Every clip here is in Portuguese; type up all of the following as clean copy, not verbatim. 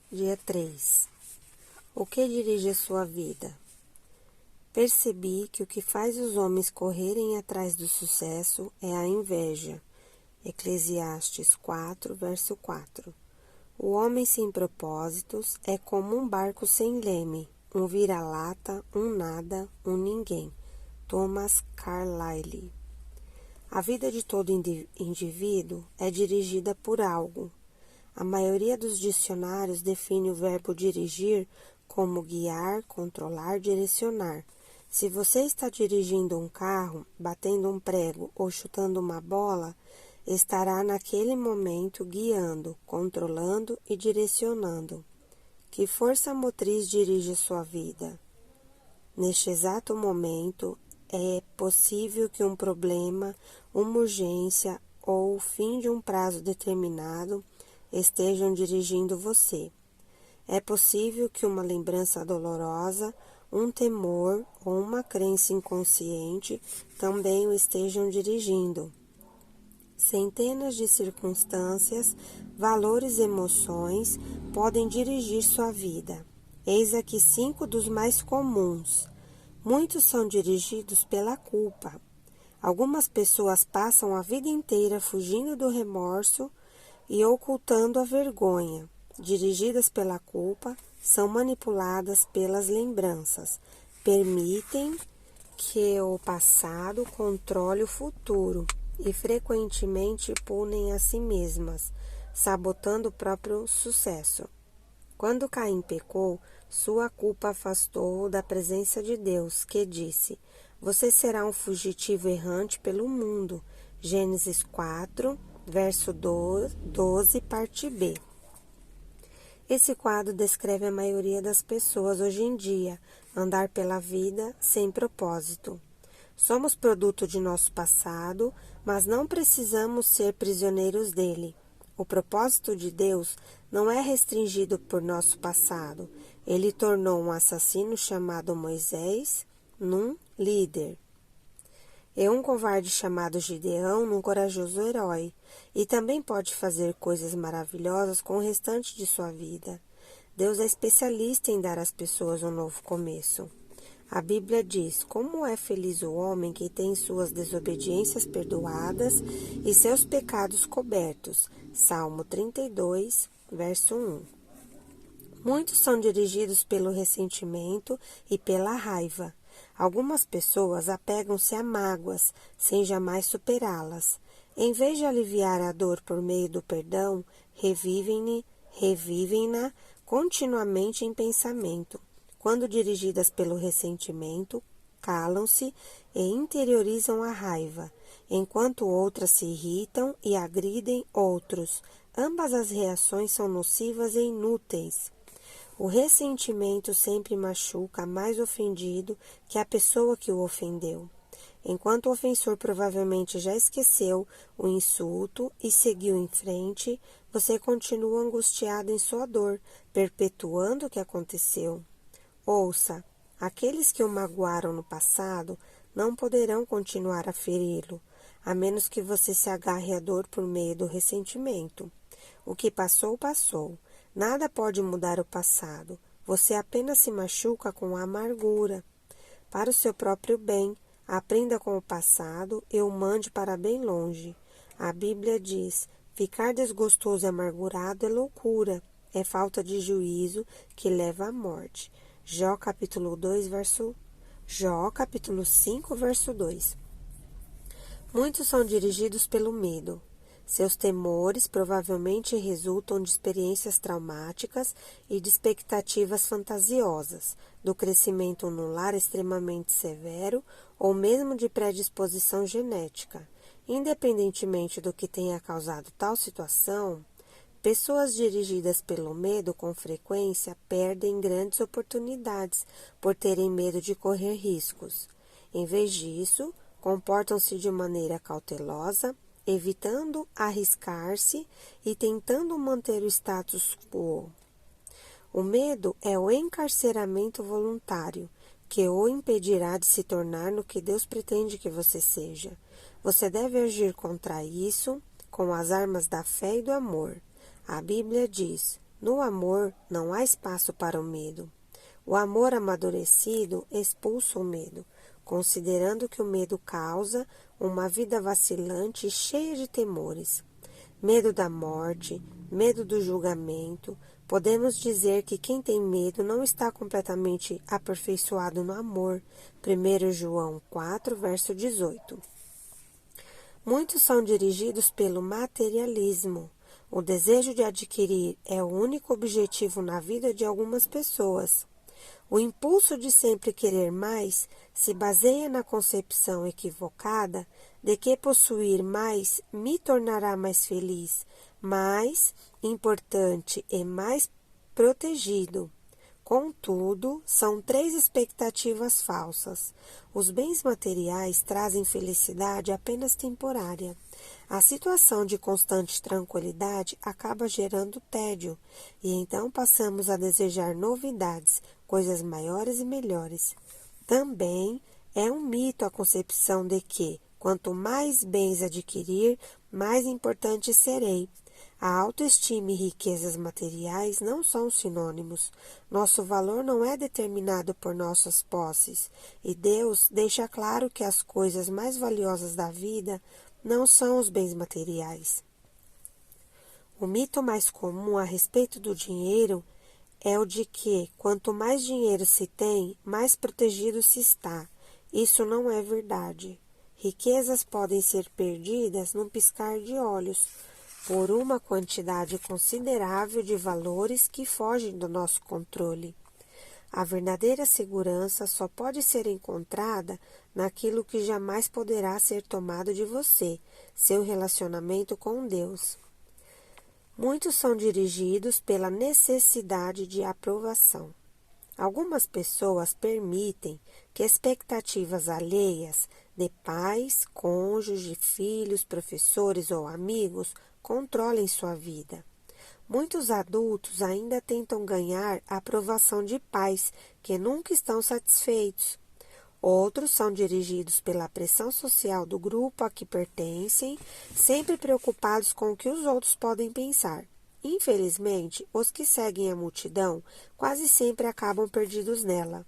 Dia 3. O que dirige a sua vida? Percebi que o que faz os homens correrem atrás do sucesso é a inveja. Eclesiastes 4, verso 4. O homem sem propósitos é como um barco sem leme, um vira-lata, um nada, um ninguém. Thomas Carlyle. A vida de todo indivíduo é dirigida por algo. A maioria dos dicionários define o verbo dirigir como guiar, controlar, direcionar. Se você está dirigindo um carro, batendo um prego ou chutando uma bola, estará naquele momento guiando, controlando e direcionando. Que força motriz dirige sua vida? Neste exato momento, é possível que um problema, uma urgência ou o fim de um prazo determinado estejam dirigindo você. É possível que uma lembrança dolorosa, um temor ou uma crença inconsciente também o estejam dirigindo. Centenas de circunstâncias, valores e emoções podem dirigir sua vida. Eis aqui 5 dos mais comuns. Muitos são dirigidos pela culpa. Algumas pessoas passam a vida inteira fugindo do remorso e ocultando a vergonha. Dirigidas pela culpa, são manipuladas pelas lembranças. Permitem que o passado controle o futuro e frequentemente punem a si mesmas, sabotando o próprio sucesso. Quando Caim pecou, sua culpa afastou-o da presença de Deus, que disse: Você será um fugitivo errante pelo mundo. Gênesis 4, verso 12, parte B. Esse quadro descreve a maioria das pessoas hoje em dia, andar pela vida sem propósito. Somos produto de nosso passado, mas não precisamos ser prisioneiros dele. O propósito de Deus não é restringido por nosso passado. Ele tornou um assassino chamado Moisés num líder, e um covarde chamado Gideão num corajoso herói, e também pode fazer coisas maravilhosas com o restante de sua vida. Deus é especialista em dar às pessoas um novo começo. A Bíblia diz: Como é feliz o homem que tem suas desobediências perdoadas e seus pecados cobertos. Salmo 32, verso 1. Muitos são dirigidos pelo ressentimento e pela raiva. Algumas pessoas apegam-se a mágoas, sem jamais superá-las. Em vez de aliviar a dor por meio do perdão, revivem-na continuamente em pensamento. Quando dirigidas pelo ressentimento, calam-se e interiorizam a raiva, enquanto outras se irritam e agridem outros. Ambas as reações são nocivas e inúteis. O ressentimento sempre machuca mais ofendido que a pessoa que o ofendeu. Enquanto o ofensor provavelmente já esqueceu o insulto e seguiu em frente, você continua angustiado em sua dor, perpetuando o que aconteceu. Ouça, aqueles que o magoaram no passado não poderão continuar a feri-lo, a menos que você se agarre à dor por meio do ressentimento. O que passou, passou. Nada pode mudar o passado. Você apenas se machuca com a amargura. Para o seu próprio bem, aprenda com o passado e o mande para bem longe. A Bíblia diz: ficar desgostoso e amargurado é loucura, é falta de juízo que leva à morte. Jó capítulo 5, verso 2. Muitos são dirigidos pelo medo. Seus temores provavelmente resultam de experiências traumáticas e de expectativas fantasiosas, do crescimento num lar extremamente severo ou mesmo de predisposição genética. Independentemente do que tenha causado tal situação, pessoas dirigidas pelo medo com frequência perdem grandes oportunidades por terem medo de correr riscos. Em vez disso, comportam-se de maneira cautelosa, evitando arriscar-se e tentando manter o status quo. O medo é o encarceramento voluntário, que o impedirá de se tornar no que Deus pretende que você seja. Você deve agir contra isso com as armas da fé e do amor. A Bíblia diz: No amor não há espaço para o medo. O amor amadurecido expulsa o medo, considerando que o medo causa uma vida vacilante e cheia de temores. Medo da morte, medo do julgamento. Podemos dizer que quem tem medo não está completamente aperfeiçoado no amor. 1 João 4, verso 18. Muitos são dirigidos pelo materialismo. O desejo de adquirir é o único objetivo na vida de algumas pessoas. O impulso de sempre querer mais se baseia na concepção equivocada de que possuir mais me tornará mais feliz, mais importante e mais protegido. Contudo, são 3 expectativas falsas. Os bens materiais trazem felicidade apenas temporária. A situação de constante tranquilidade acaba gerando tédio, e então passamos a desejar novidades, coisas maiores e melhores. Também é um mito a concepção de que, quanto mais bens adquirir, mais importante serei. A autoestima e riquezas materiais não são sinônimos. Nosso valor não é determinado por nossas posses, e Deus deixa claro que as coisas mais valiosas da vida não são os bens materiais. O mito mais comum a respeito do dinheiro é o de que, quanto mais dinheiro se tem, mais protegido se está. Isso não é verdade. Riquezas podem ser perdidas num piscar de olhos, por uma quantidade considerável de valores que fogem do nosso controle. A verdadeira segurança só pode ser encontrada naquilo que jamais poderá ser tomado de você, seu relacionamento com Deus. Muitos são dirigidos pela necessidade de aprovação. Algumas pessoas permitem que expectativas alheias de pais, cônjuges, filhos, professores ou amigos controlem sua vida. Muitos adultos ainda tentam ganhar a aprovação de pais que nunca estão satisfeitos. Outros são dirigidos pela pressão social do grupo a que pertencem, sempre preocupados com o que os outros podem pensar. Infelizmente, os que seguem a multidão quase sempre acabam perdidos nela.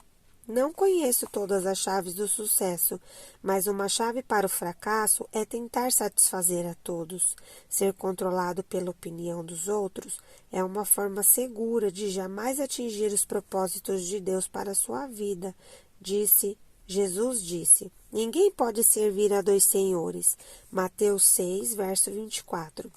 Não conheço todas as chaves do sucesso, mas uma chave para o fracasso é tentar satisfazer a todos. Ser controlado pela opinião dos outros é uma forma segura de jamais atingir os propósitos de Deus para a sua vida, Jesus disse, ninguém pode servir a 2 senhores. Mateus 6, verso 24.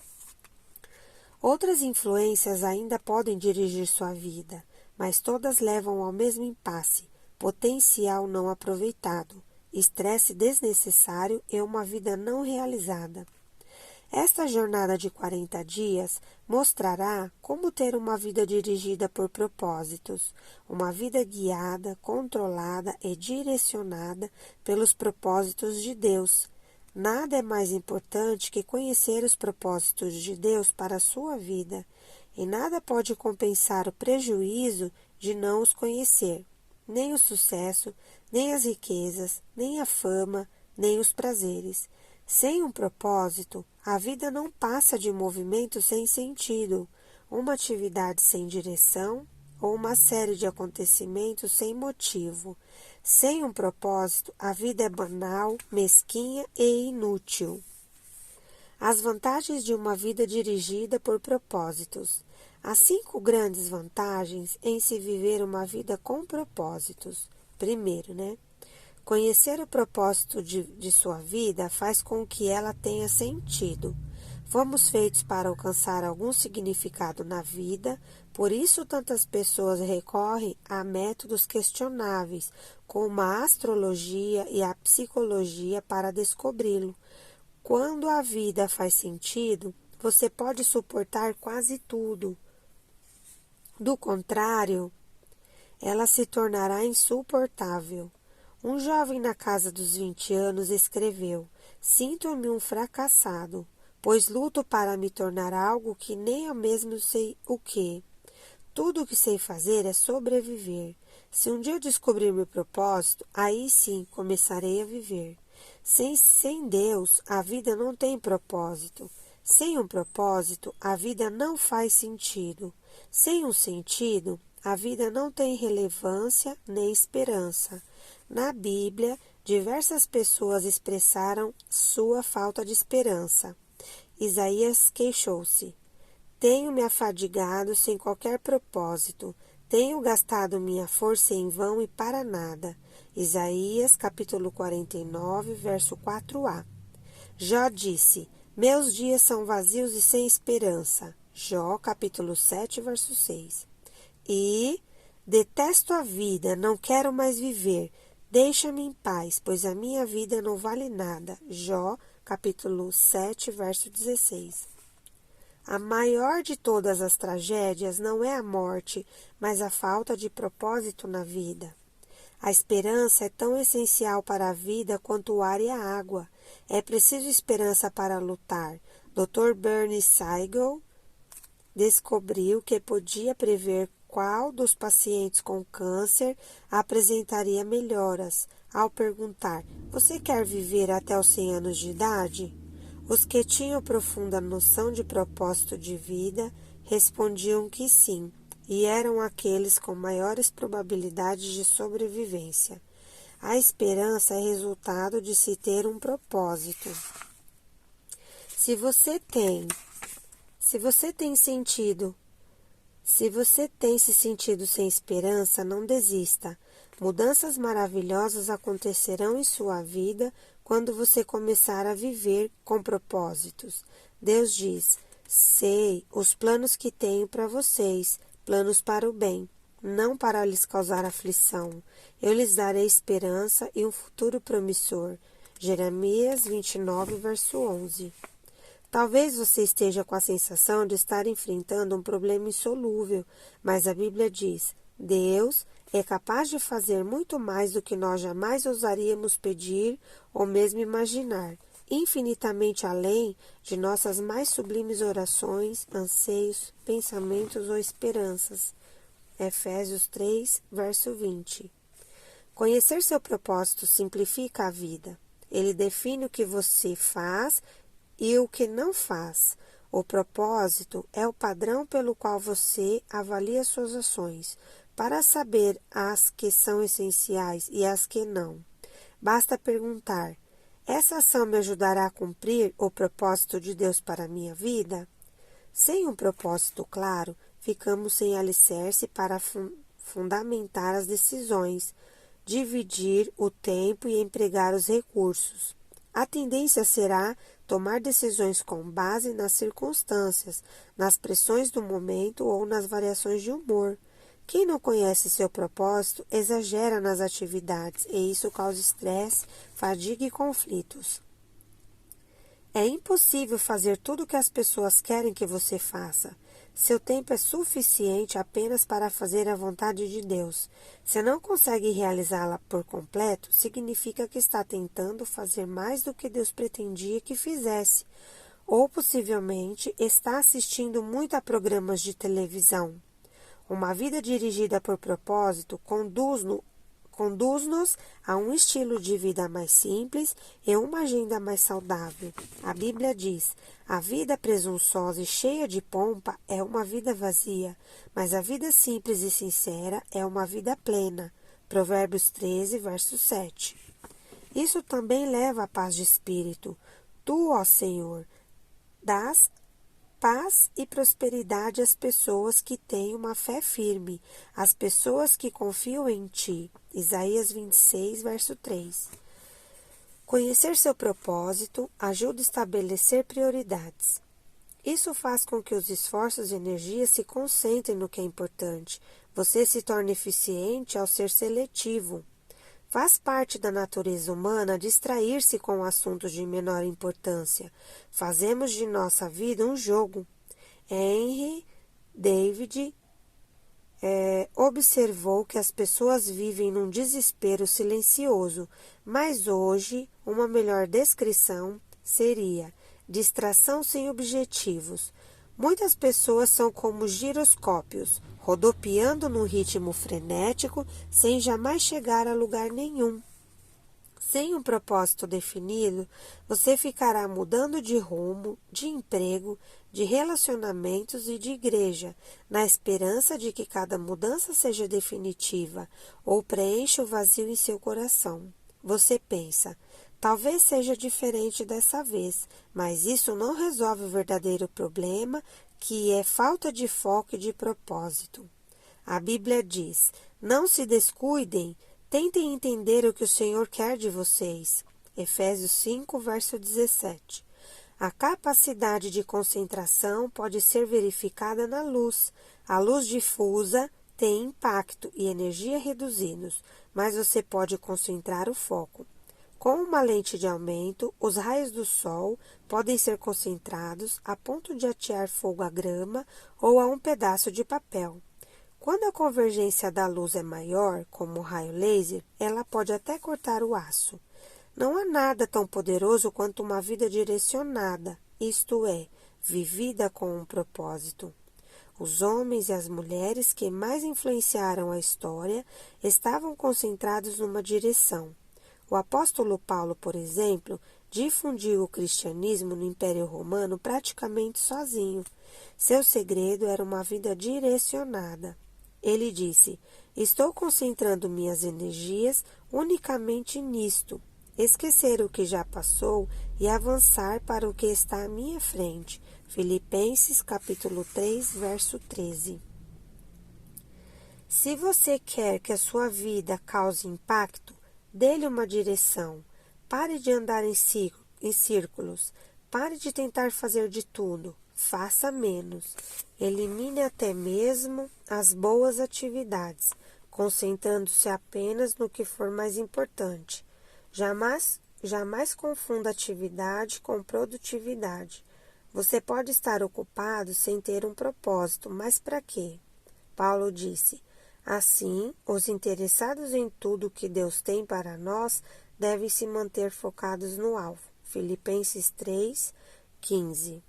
Outras influências ainda podem dirigir sua vida, mas todas levam ao mesmo impasse, potencial não aproveitado, estresse desnecessário e uma vida não realizada. Esta jornada de 40 dias mostrará como ter uma vida dirigida por propósitos, uma vida guiada, controlada e direcionada pelos propósitos de Deus. Nada é mais importante que conhecer os propósitos de Deus para a sua vida, e nada pode compensar o prejuízo de não os conhecer, nem o sucesso, nem as riquezas, nem a fama, nem os prazeres. Sem um propósito, a vida não passa de movimento sem sentido, uma atividade sem direção ou uma série de acontecimentos sem motivo. Sem um propósito, a vida é banal, mesquinha e inútil. As vantagens de uma vida dirigida por propósitos. Há 5 grandes vantagens em se viver uma vida com propósitos. Primeiro, conhecer o propósito de sua vida faz com que ela tenha sentido. Fomos feitos para alcançar algum significado na vida, por isso tantas pessoas recorrem a métodos questionáveis, como a astrologia e a psicologia, para descobri-lo. Quando a vida faz sentido, você pode suportar quase tudo. Do contrário, ela se tornará insuportável. Um jovem na casa dos 20 anos escreveu: sinto-me um fracassado, pois luto para me tornar algo que nem eu mesmo sei o que. Tudo o que sei fazer é sobreviver. Se um dia eu descobrir meu propósito, aí sim começarei a viver. Sem Deus, a vida não tem propósito. Sem um propósito, a vida não faz sentido. Sem um sentido, a vida não tem relevância nem esperança. Na Bíblia, diversas pessoas expressaram sua falta de esperança. Isaías queixou-se: tenho me afadigado sem qualquer propósito, tenho gastado minha força em vão e para nada. Isaías, capítulo 49, verso 4a. Jó disse: meus dias são vazios e sem esperança. Jó, capítulo 7, verso 6. E detesto a vida, não quero mais viver. Deixa-me em paz, pois a minha vida não vale nada. Jó, capítulo 7, verso 16. A maior de todas as tragédias não é a morte, mas a falta de propósito na vida. A esperança é tão essencial para a vida quanto o ar e a água. É preciso esperança para lutar. Dr. Bernie Siegel descobriu que podia prever qual dos pacientes com câncer apresentaria melhoras, ao perguntar: você quer viver até os 100 anos de idade? Os que tinham profunda noção de propósito de vida respondiam que sim, e eram aqueles com maiores probabilidades de sobrevivência. A esperança é resultado de se ter um propósito. Se você tem se sentido sem esperança, não desista. Mudanças maravilhosas acontecerão em sua vida quando você começar a viver com propósitos. Deus diz: sei os planos que tenho para vocês, planos para o bem, não para lhes causar aflição. Eu lhes darei esperança e um futuro promissor. Jeremias 29, verso 11. Talvez você esteja com a sensação de estar enfrentando um problema insolúvel, mas a Bíblia diz: Deus é capaz de fazer muito mais do que nós jamais ousaríamos pedir ou mesmo imaginar, infinitamente além de nossas mais sublimes orações, anseios, pensamentos ou esperanças. Efésios 3, verso 20. Conhecer seu propósito simplifica a vida. Ele define o que você faz e o que não faz. O propósito é o padrão pelo qual você avalia suas ações, para saber as que são essenciais e as que não. Basta perguntar: essa ação me ajudará a cumprir o propósito de Deus para a minha vida? Sem um propósito claro, ficamos sem alicerce para fundamentar as decisões, dividir o tempo e empregar os recursos. A tendência será tomar decisões com base nas circunstâncias, nas pressões do momento ou nas variações de humor. Quem não conhece seu propósito exagera nas atividades e isso causa estresse, fadiga e conflitos. É impossível fazer tudo o que as pessoas querem que você faça. Seu tempo é suficiente apenas para fazer a vontade de Deus. Se não consegue realizá-la por completo, significa que está tentando fazer mais do que Deus pretendia que fizesse, ou possivelmente está assistindo muito a programas de televisão. Uma vida dirigida por propósito conduz-nos a um estilo de vida mais simples e uma agenda mais saudável. A Bíblia diz: a vida presunçosa e cheia de pompa é uma vida vazia, mas a vida simples e sincera é uma vida plena. Provérbios 13, verso 7. Isso também leva à paz de espírito. Tu, ó Senhor, dás paz e prosperidade às pessoas que têm uma fé firme, às pessoas que confiam em Ti. Isaías 26, verso 3. Conhecer seu propósito ajuda a estabelecer prioridades. Isso faz com que os esforços e energias se concentrem no que é importante. Você se torna eficiente ao ser seletivo. Faz parte da natureza humana distrair-se com assuntos de menor importância. Fazemos de nossa vida um jogo. Henry David observou que as pessoas vivem num desespero silencioso, mas hoje uma melhor descrição seria distração sem objetivos. Muitas pessoas são como giroscópios, rodopiando num ritmo frenético sem jamais chegar a lugar nenhum. Sem um propósito definido, você ficará mudando de rumo, de emprego, de relacionamentos e de igreja, na esperança de que cada mudança seja definitiva ou preencha o vazio em seu coração. Você pensa, talvez seja diferente dessa vez, mas isso não resolve o verdadeiro problema, que é falta de foco e de propósito. A Bíblia diz: não se descuidem, tentem entender o que o Senhor quer de vocês. Efésios 5, verso 17. A capacidade de concentração pode ser verificada na luz. A luz difusa tem impacto e energia reduzidos, mas você pode concentrar o foco. Com uma lente de aumento, os raios do sol podem ser concentrados a ponto de atear fogo à grama ou a um pedaço de papel. Quando a convergência da luz é maior, como o raio laser, ela pode até cortar o aço. Não há nada tão poderoso quanto uma vida direcionada, isto é, vivida com um propósito. Os homens e as mulheres que mais influenciaram a história estavam concentrados numa direção. O apóstolo Paulo, por exemplo, difundiu o cristianismo no Império Romano praticamente sozinho. Seu segredo era uma vida direcionada. Ele disse: estou concentrando minhas energias unicamente nisto, esquecer o que já passou e avançar para o que está à minha frente. Filipenses capítulo 3, verso 13. Se você quer que a sua vida cause impacto, dê-lhe uma direção. Pare de andar em círculos. Pare de tentar fazer de tudo. Faça menos. Elimine até mesmo as boas atividades, concentrando-se apenas no que for mais importante. Jamais confunda atividade com produtividade. Você pode estar ocupado sem ter um propósito, mas para quê? Paulo disse: assim, os interessados em tudo que Deus tem para nós devem se manter focados no alvo. Filipenses 3, 15.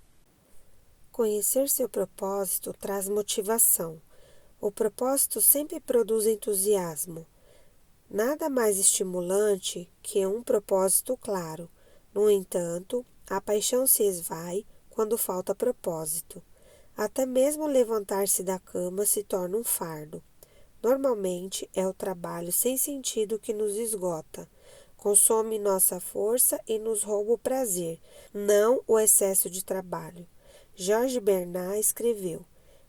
Conhecer seu propósito traz motivação. O propósito sempre produz entusiasmo. Nada mais estimulante que um propósito claro. No entanto, a paixão se esvai quando falta propósito. Até mesmo levantar-se da cama se torna um fardo. Normalmente é o trabalho sem sentido que nos esgota. Consome nossa força e nos rouba o prazer, não o excesso de trabalho. Jorge Bernard escreveu: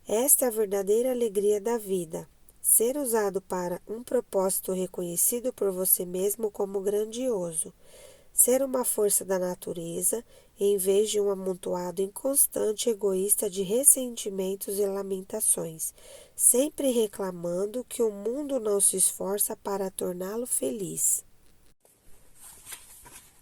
esta é a verdadeira alegria da vida, ser usado para um propósito reconhecido por você mesmo como grandioso, ser uma força da natureza em vez de um amontoado inconstante e egoísta de ressentimentos e lamentações, sempre reclamando que o mundo não se esforça para torná-lo feliz.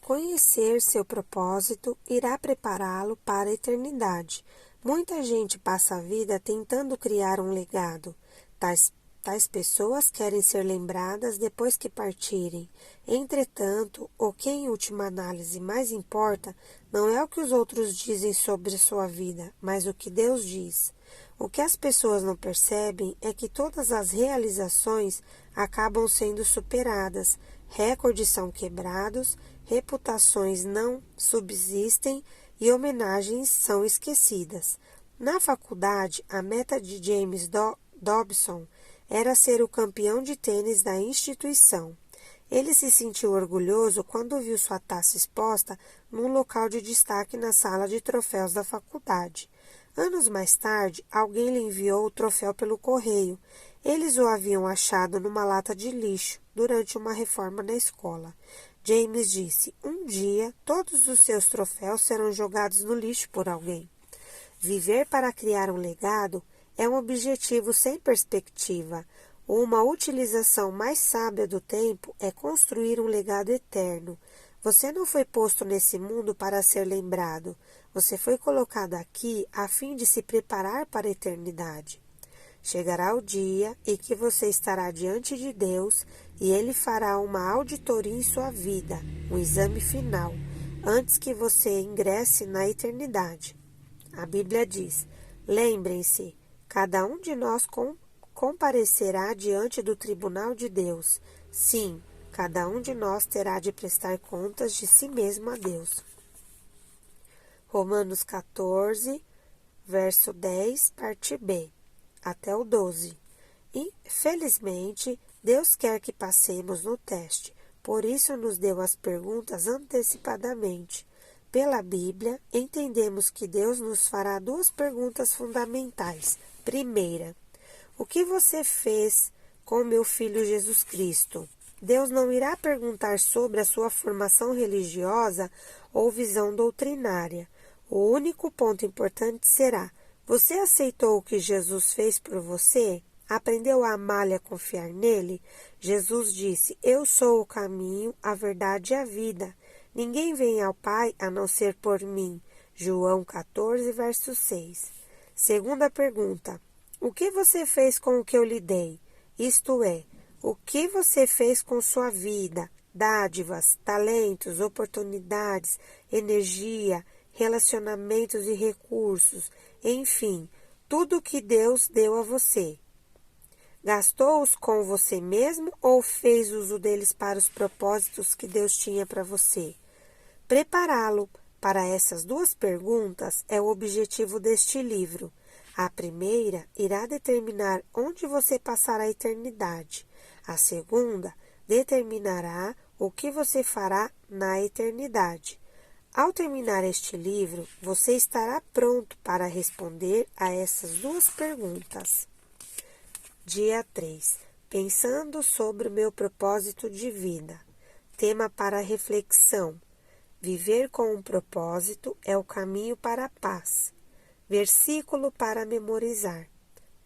Conhecer seu propósito irá prepará-lo para a eternidade. Muita gente passa a vida tentando criar um legado. Tais pessoas querem ser lembradas depois que partirem. Entretanto, o que em última análise mais importa não é o que os outros dizem sobre sua vida, mas o que Deus diz. O que as pessoas não percebem é que todas as realizações acabam sendo superadas, recordes são quebrados, reputações não subsistem e homenagens são esquecidas. Na faculdade, a meta de James Dobson era ser o campeão de tênis da instituição. Ele se sentiu orgulhoso quando viu sua taça exposta num local de destaque na sala de troféus da faculdade. Anos mais tarde, alguém lhe enviou o troféu pelo correio. Eles o haviam achado numa lata de lixo durante uma reforma na escola. James disse: um dia, todos os seus troféus serão jogados no lixo por alguém. Viver para criar um legado é um objetivo sem perspectiva. Uma utilização mais sábia do tempo é construir um legado eterno. Você não foi posto nesse mundo para ser lembrado. Você foi colocado aqui a fim de se preparar para a eternidade. Chegará o dia em que você estará diante de Deus e Ele fará uma auditoria em sua vida, um exame final, antes que você ingresse na eternidade. A Bíblia diz: lembrem-se, cada um de nós comparecerá diante do tribunal de Deus. Sim, Cada um de nós terá de prestar contas de si mesmo a Deus. Romanos 14, verso 10, parte B, até o 12. Infelizmente, Deus quer que passemos no teste, por isso nos deu as perguntas antecipadamente. Pela Bíblia, entendemos que Deus nos fará duas perguntas fundamentais. Primeira, o que você fez com meu filho Jesus Cristo? Deus não irá perguntar sobre a sua formação religiosa ou visão doutrinária. O único ponto importante será: você aceitou o que Jesus fez por você? Aprendeu a amá-lo e a confiar nele? Jesus disse: eu sou o caminho, a verdade e a vida. Ninguém vem ao Pai a não ser por mim. João 14, verso 6. Segunda pergunta: o que você fez com o que eu lhe dei? Isto é, o que você fez com sua vida, dádivas, talentos, oportunidades, energia, relacionamentos e recursos, enfim, tudo que Deus deu a você? Gastou-os com você mesmo ou fez uso deles para os propósitos que Deus tinha para você? Prepará-lo para essas duas perguntas é o objetivo deste livro. A primeira irá determinar onde você passará a eternidade. A segunda determinará o que você fará na eternidade. Ao terminar este livro, você estará pronto para responder a essas duas perguntas. Dia 3. Pensando sobre o meu propósito de vida. Tema para reflexão. Viver com um propósito é o caminho para a paz. Versículo para memorizar.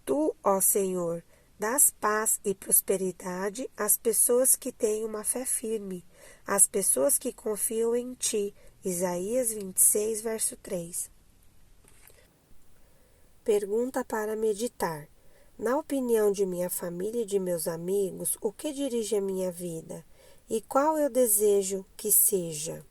Tu, ó Senhor, dás paz e prosperidade às pessoas que têm uma fé firme, às pessoas que confiam em Ti. Isaías 26, verso 3. Pergunta para meditar. Na opinião de minha família e de meus amigos, o que dirige a minha vida? E qual eu desejo que seja?